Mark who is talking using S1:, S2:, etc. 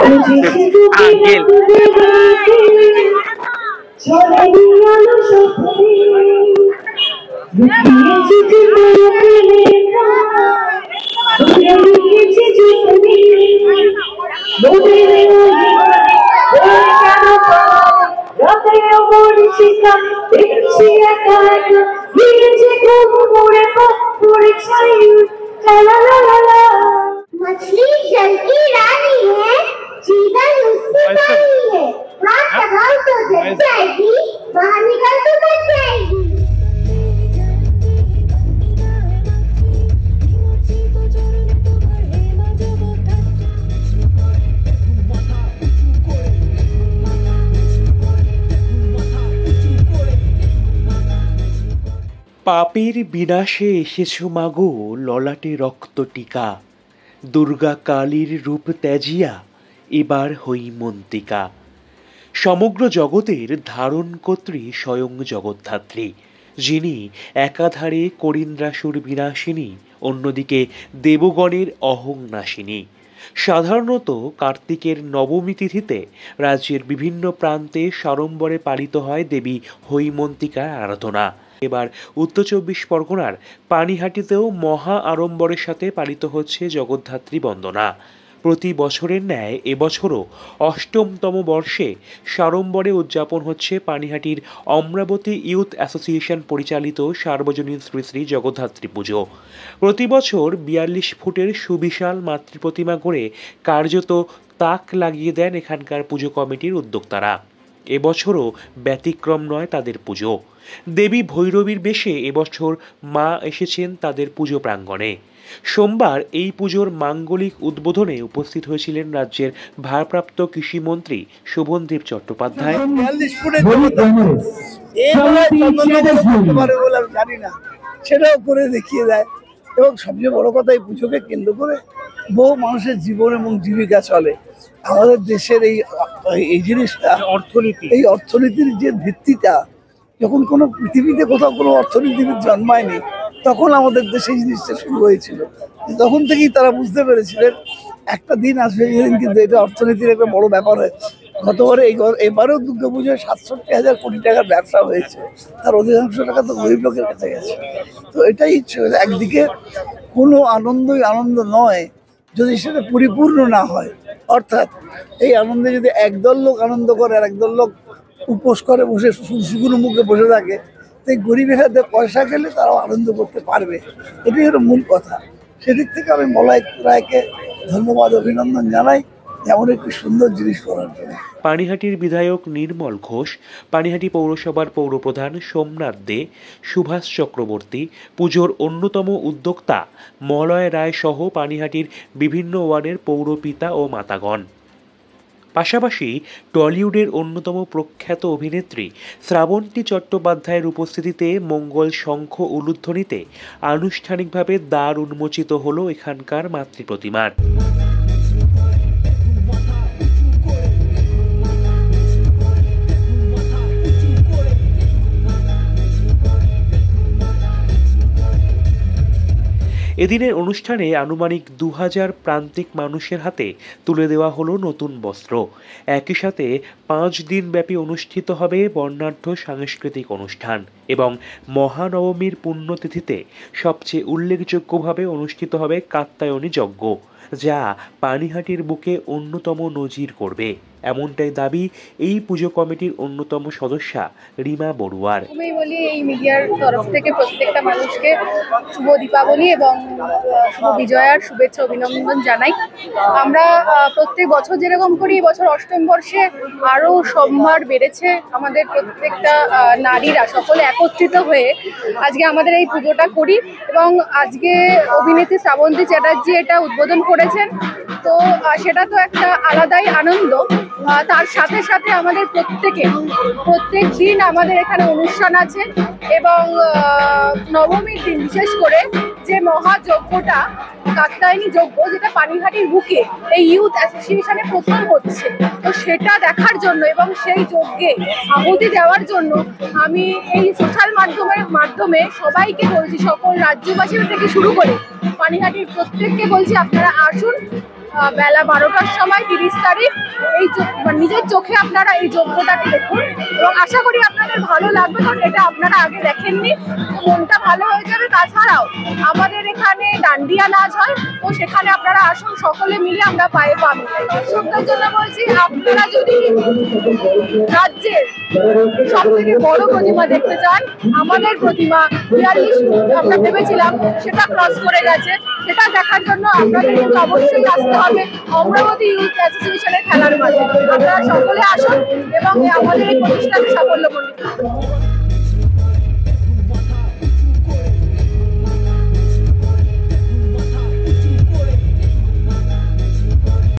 S1: Uncle
S2: मछली जल की रानी है, जीवन उससे पानी है। हाथ लगाओ तो जल जाएगी, बाहर निकल तो बच जाएगी।
S3: পাপের বিনাশে এসেছো মাগো ললাটে রক্ত টিকা, দুর্গা কালীর রূপ ত্যাজিয়া এবার হৈমন্তিকা। সমগ্র জগতের ধারণকর্ত্রী স্বয়ং জগদ্ধাত্রী, যিনি একাধারে করিন্দ্রাসুর বিনাশিনী, অন্যদিকে দেবগণের অহংনাশিনী। সাধারণত কার্তিকের নবমী তিথিতে রাজ্যের বিভিন্ন প্রান্তে সাড়ম্বরে পালিত হয় দেবী হৈমন্তিকার আরাধনা। এবার উত্তর চব্বিশ পরগনার পানিহাটিতেও মহা আড়ম্বরের সাথে পালিত হচ্ছে জগদ্ধাত্রী বন্দনা। প্রতি বছরের ন্যায় এবছরও অষ্টমতম বর্ষে সাড়ম্বরে উদযাপন হচ্ছে পানিহাটির অমরাবতী ইউথ অ্যাসোসিয়েশন পরিচালিত সার্বজনীন শ্রী শ্রী জগদ্ধাত্রী পুজো। প্রতি বছর ৪২ ফুটের সুবিশাল মাতৃপ্রতিমা গড়ে কার্যত তাক লাগিয়ে দেন এখানকার পুজো কমিটির উদ্যোক্তারা। এবছরও ব্যতিক্রম নয় তাদের পুজো। দেবী ভৈরবীর বেশে এবছর মা এসেছেন তাদের পুজো প্রাঙ্গণে। সোমবার এই পুজোর মাঙ্গলিক উদ্বোধনে উপস্থিত হয়েছিলেন রাজ্যের ভারপ্রাপ্ত কৃষিমন্ত্রী শোভনদেব চট্টোপাধ্যায়।
S4: জানি না, সেটাও করে দেখিয়ে দেয়। এবং সবচেয়ে বড় কথা, এই পুজোকে কেন্দ্র করে বহু মানুষের জীবন এবং জীবিকা চলে। আমাদের দেশের এই জিনিসটা এই অর্থনীতির যে ভিত্তিটা, যখন কোনো পৃথিবীতে কোথাও কোনো অর্থনীতিবিদ জন্মায়নি, তখন আমাদের দেশে এই জিনিসটা শুরু হয়েছিল। তখন থেকেই তারা বুঝতে পেরেছিলেন একটা দিন আসবে যেদিন কিন্তু এটা অর্থনীতির একটা বড় ব্যাপার হয়। গতবারে এবারেও দুর্গাপুজোয় ৬৭,০০০ কোটি টাকার ব্যবসা হয়েছে, তার অধিকাংশ টাকা তো গরিব লোকের কাছে গেছে। তো এটাই একদিকে কোনো আনন্দই আনন্দ নয় যদি সেটা পরিপূর্ণ না হয়। অর্থাৎ এই আনন্দে যদি একদল লোক আনন্দ করে আর একদল লোক উপোস করে বসে শুকনো মুখে বসে থাকে, তাই গরিবের হাতে পয়সা গেলে তারাও আনন্দ করতে পারবে। এটাই হলো মূল কথা। সেদিক থেকে আমি মলয় রায়কে ধন্যবাদ, অভিনন্দন জানাই এমন একটি সুন্দর জিনিস করার জন্য।
S3: পানিহাটির বিধায়ক নির্মল ঘোষ, পানিহাটি পৌরসভার পৌরপ্রধান সোমনাথ দে, সুভাষ চক্রবর্তী, পুজোর অন্যতম উদ্যোক্তা মলয় রায় সহ পানিহাটির বিভিন্ন ওয়ার্ডের পৌরপিতা ও মাতাগণ। পাশাপাশি টলিউডের অন্যতম প্রখ্যাত অভিনেত্রী শ্রাবন্তী চট্টোপাধ্যায়ের উপস্থিতিতে মঙ্গল শঙ্খ উলুধ্বনিতে আনুষ্ঠানিকভাবে দ্বার উন্মোচিত হল এখানকার মাতৃপ্রতিমার। এদিনের অনুষ্ঠানে আনুমানিক ২০০০ প্রান্তিক মানুষের হাতে তুলে দেওয়া হলো নতুন বস্ত্র। একই সাথে ৫ দিন ব্যাপী অনুষ্ঠিত হবে বর্ণাঢ্য সাংস্কৃতিক অনুষ্ঠান এবং মহানবমীর পুণ্যতিথিতে সবচেয়ে উল্লেখযোগ্যভাবে অনুষ্ঠিত হবে কাত্যায়নী যজ্ঞ, যা পানিহাটির বুকে অন্যতম নজির করবে, এমনটাই দাবি এই পুজো কমিটির অন্যতম সদস্যা রিমা বড়ুয়ার।
S5: আমি বলি এই মিডিয়ার তরফ থেকে প্রত্যেকটা মানুষকে শুভ দীপাবলি এবং শুভ বিজয়ার শুভেচ্ছা অভিনন্দন জানাই। আমরা প্রত্যেক বছর যেরকম করি, এবছর অষ্টম বর্ষে আরও সম্ভার বেড়েছে। আমাদের প্রত্যেকটা নারীরা সকলে একত্রিত হয়ে আজকে আমাদের এই পুজোটা করি এবং আজকে অভিনেত্রী শ্রাবন্তী চ্যাটার্জি এটা উদ্বোধন করেছেন। তো সেটা তো একটা আলাদাই আনন্দ। তার সাথে সাথে আমাদের প্রত্যেক দিন আমাদের এখানে অনুষ্ঠান আছে এবং নবমীর দিন বিশেষ করে যে মহাযজ্ঞটা কাত্যায়নী যজ্ঞ, যেটা পানিহাটির বুকে এই ইউথ অ্যাসোসিয়েশনে প্রথম হচ্ছে, তো সেটা দেখার জন্য এবং সেই যজ্ঞে আহুতি দেওয়ার জন্য আমি এই সোশ্যাল মাধ্যমে সবাইকে বলছি, সকল রাজ্যবাসী থেকে শুরু করে পানিহাটির প্রত্যেককে বলছি আপনারা আসুন বেলা 12টার সময় 30 তারিখ এই নিজের চোখে আপনারা এই যজ্ঞটাকে দেখুন এবং আশা করি আপনাদের ভালো লাগবে, কারণ এটা আপনারা আগে দেখেননি, তো মনটা ভালো হয়ে যাবে। তাছাড়াও আমাদের এখানে ডান্ডিয়া নাচ হয়, তো সেখানে আপনারা আসুন, সকলে মিলে আমরা পায়ে পা মিলাই। দর্শকদের জন্য বলছি, আপনারা যদি রাজ্যের সব থেকে বড় প্রতিমা দেখতে চান, আমাদের প্রতিমা 42 ফুট আমরা ভেবেছিলাম সেটা ক্রস করে গেছে, সেটা দেখার জন্য আপনাদের কিন্তু অবশ্যই আসতে হবে অমরাবতী ইউথ অ্যাসোসিয়েশনের খেলার মাঠে। আপনারা সকলে আসুন এবং আমাদের এই প্রতিষ্ঠানে সাফল্য মণ্ডিত করুন।